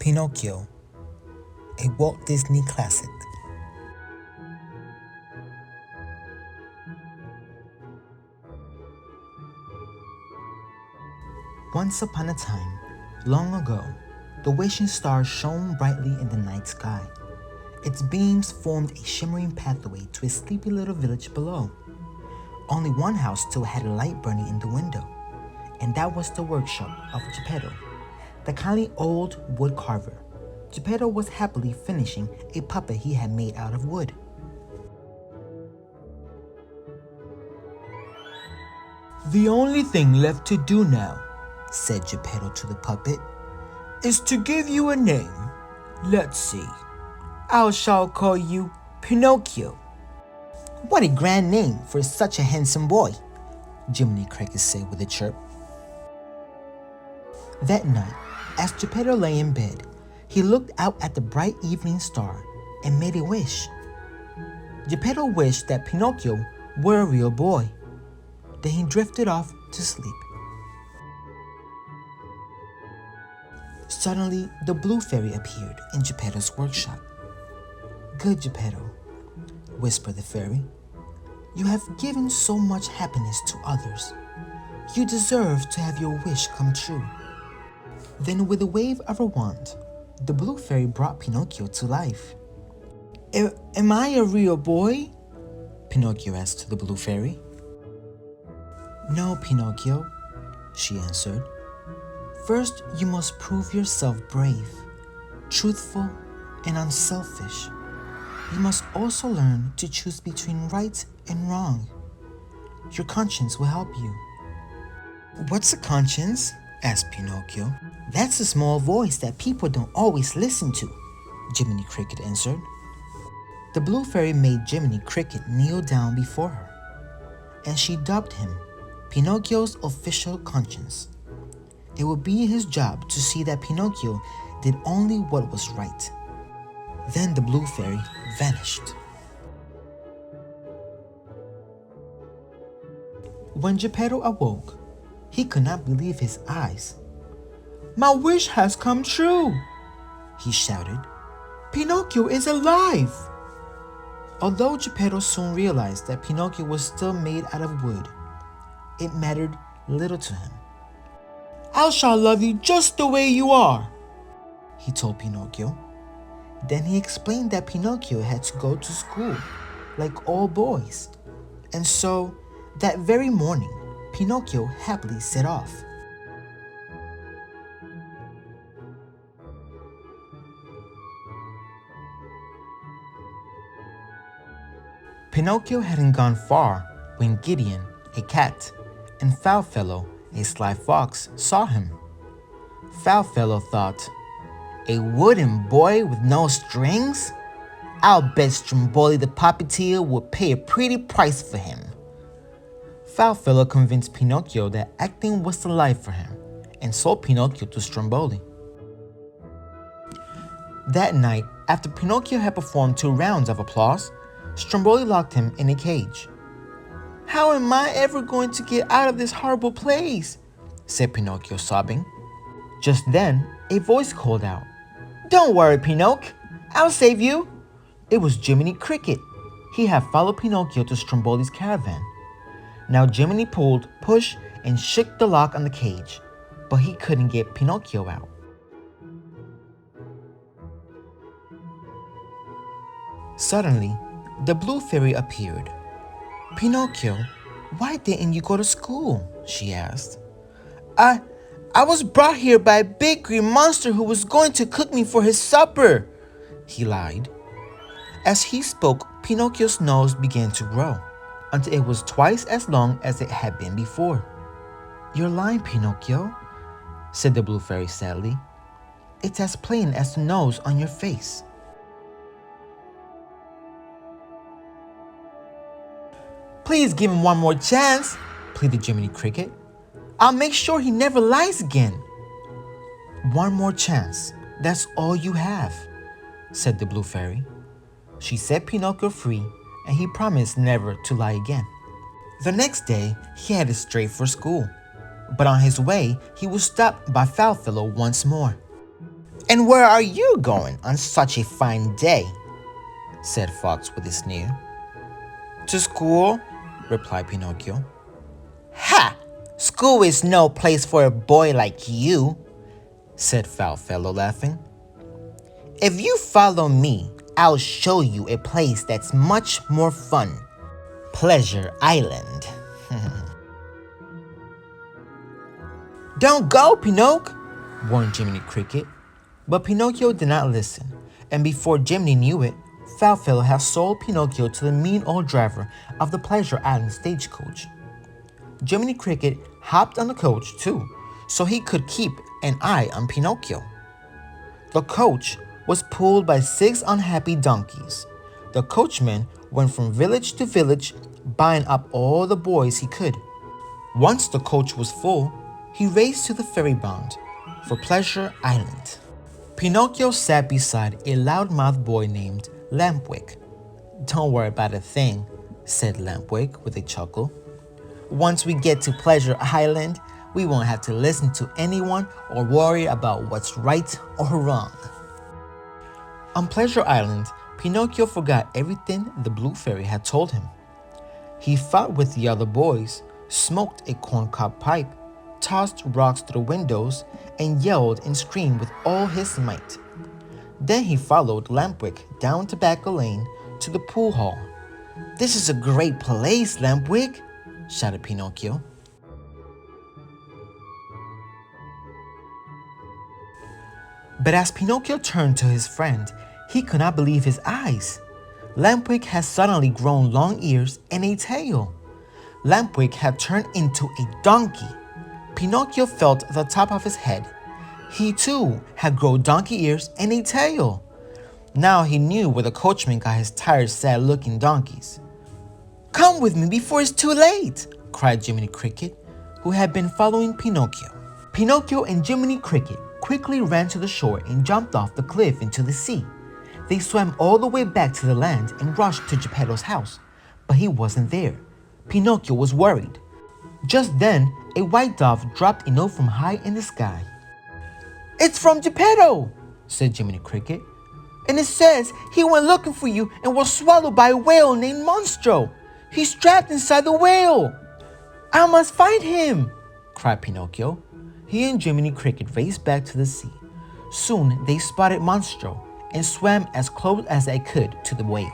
Pinocchio, a Walt Disney classic. Once upon a time, long ago, the wishing star shone brightly in the night sky. Its beams formed a shimmering pathway to a sleepy little village below. Only one house still had a light burning in the window, and that was the workshop of Geppetto, the kindly old wood carver. Geppetto was happily finishing a puppet he had made out of wood. "The only thing left to do now," said Geppetto to the puppet, "is to give you a name. Let's see. I shall call you Pinocchio." "What a grand name for such a handsome boy," Jiminy Cricket said with a chirp. That night, as Geppetto lay in bed, he looked out at the bright evening star and made a wish. Geppetto wished that Pinocchio were a real boy. Then he drifted off to sleep. Suddenly, the Blue Fairy appeared in Geppetto's workshop. "Good Geppetto," whispered the fairy, "you have given so much happiness to others. You deserve to have your wish come true." Then, with a wave of her wand, the Blue Fairy brought Pinocchio to life. Am I a real boy?" Pinocchio asked the Blue Fairy. "No, Pinocchio," she answered. "First, you must prove yourself brave, truthful, and unselfish. You must also learn to choose between right and wrong. Your conscience will help you." "What's a conscience?" asked Pinocchio. "That's a small voice that people don't always listen to," Jiminy Cricket answered. The Blue Fairy made Jiminy Cricket kneel down before her, and she dubbed him Pinocchio's official conscience. It would be his job to see that Pinocchio did only what was right. Then the Blue Fairy vanished. When Geppetto awoke, he could not believe his eyes. "My wish has come true!" he shouted. "Pinocchio is alive!" Although Geppetto soon realized that Pinocchio was still made out of wood, it mattered little to him. "I shall love you just the way you are," he told Pinocchio. Then he explained that Pinocchio had to go to school, like all boys. And so, that very morning, Pinocchio happily set off. Pinocchio hadn't gone far when Gideon, a cat, and Foulfellow, a sly fox, saw him. Foulfellow thought, "A wooden boy with no strings? I'll bet Stromboli the puppeteer would pay a pretty price for him." Foulfellow convinced Pinocchio that acting was the life for him and sold Pinocchio to Stromboli. That night, after Pinocchio had performed 2 rounds of applause, Stromboli locked him in a cage. "How am I ever going to get out of this horrible place?" said Pinocchio, sobbing. Just then, a voice called out, "Don't worry, Pinocchio, I'll save you." It was Jiminy Cricket. He had followed Pinocchio to Stromboli's caravan. Now Jiminy pulled, pushed, and shook the lock on the cage, but he couldn't get Pinocchio out. Suddenly, the Blue Fairy appeared. "Pinocchio, why didn't you go to school?" she asked. I was brought here by a big green monster who was going to cook me for his supper," he lied. As he spoke, Pinocchio's nose began to grow until it was twice as long as it had been before. "You're lying, Pinocchio," said the Blue Fairy sadly. "It's as plain as the nose on your face." "Please give him one more chance," pleaded Jiminy Cricket. "I'll make sure he never lies again." "One more chance, that's all you have," said the Blue Fairy. She set Pinocchio free, and he promised never to lie again. The next day, he headed straight for school. But on his way, he was stopped by Foulfellow once more. "And where are you going on such a fine day?" said Fox with a sneer. "To school," replied Pinocchio. "Ha! School is no place for a boy like you," said Foulfellow, laughing. "If you follow me, I'll show you a place that's much more fun. Pleasure Island." "Don't go, Pinocchio," warned Jiminy Cricket. But Pinocchio did not listen, and before Jiminy knew it, Foulfellow had sold Pinocchio to the mean old driver of the Pleasure Island stagecoach. Jiminy Cricket hopped on the coach too, so he could keep an eye on Pinocchio. The coach was pulled by 6 unhappy donkeys. The coachman went from village to village, buying up all the boys he could. Once the coach was full, he raced to the ferry bound for Pleasure Island. Pinocchio sat beside a loudmouth boy named Lampwick. "Don't worry about a thing," said Lampwick with a chuckle. "Once we get to Pleasure Island, we won't have to listen to anyone or worry about what's right or wrong." On Pleasure Island, Pinocchio forgot everything the Blue Fairy had told him. He fought with the other boys, smoked a corncob pipe, tossed rocks through the windows, and yelled and screamed with all his might. Then he followed Lampwick down Tobacco Lane to the pool hall. "This is a great place, Lampwick," shouted Pinocchio. But as Pinocchio turned to his friend, he could not believe his eyes. Lampwick had suddenly grown long ears and a tail. Lampwick had turned into a donkey. Pinocchio felt the top of his head. He too had grown donkey ears and a tail. Now he knew where the coachman got his tired, sad-looking donkeys. "Come with me before it's too late," cried Jiminy Cricket, who had been following Pinocchio. Pinocchio and Jiminy Cricket quickly ran to the shore and jumped off the cliff into the sea. They swam all the way back to the land and rushed to Geppetto's house, but he wasn't there. Pinocchio was worried. Just then, a white dove dropped a note from high in the sky. "It's from Geppetto," said Jiminy Cricket, "and it says he went looking for you and was swallowed by a whale named Monstro. He's trapped inside the whale." "I must find him," cried Pinocchio. He and Jiminy Cricket raced back to the sea. Soon they spotted Monstro and swam as close as they could to the whale.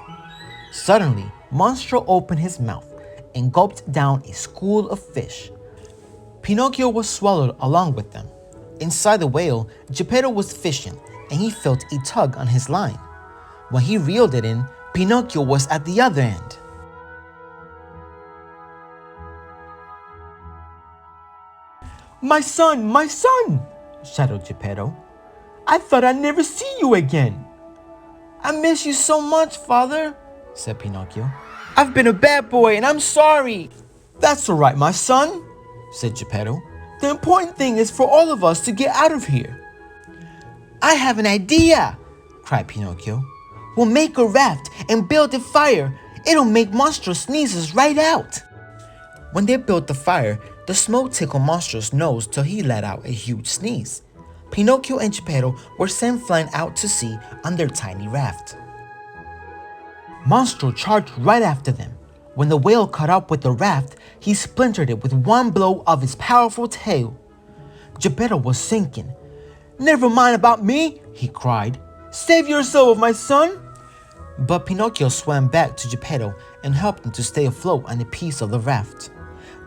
Suddenly, Monstro opened his mouth and gulped down a school of fish. Pinocchio was swallowed along with them. Inside the whale, Geppetto was fishing, and he felt a tug on his line. When he reeled it in, Pinocchio was at the other end. My son, shouted Geppetto. "I thought I'd never see you again." "I miss you so much, father," said Pinocchio. "I've been a bad boy and I'm sorry." "That's all right, my son," said Geppetto. "The important thing is for all of us to get out of here." "I have an idea," cried Pinocchio. "We'll make a raft and build a fire. It'll make Monstro sneezes right out." When they built the fire, the smoke tickled Monstro's nose till he let out a huge sneeze. Pinocchio and Geppetto were sent flying out to sea on their tiny raft. Monstro charged right after them. When the whale caught up with the raft, he splintered it with one blow of his powerful tail. Geppetto was sinking. "Never mind about me," he cried. "Save yourself, my son." But Pinocchio swam back to Geppetto and helped him to stay afloat on a piece of the raft.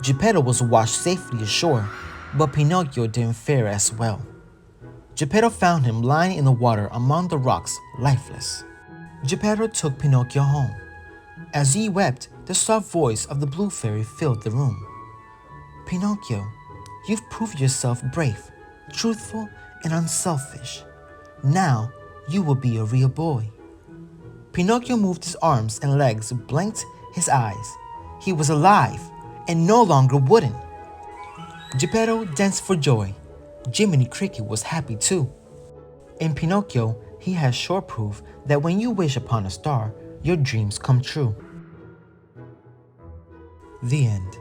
Geppetto was washed safely ashore, but Pinocchio didn't fare as well. Geppetto found him lying in the water among the rocks, lifeless. Geppetto took Pinocchio home. As he wept, the soft voice of the Blue Fairy filled the room. "Pinocchio, you've proved yourself brave, truthful, and unselfish. Now you will be a real boy." Pinocchio moved his arms and legs, blinked his eyes. He was alive and no longer wooden. Geppetto danced for joy. Jiminy Cricket was happy too. In Pinocchio, he has sure proof that when you wish upon a star, your dreams come true. The end.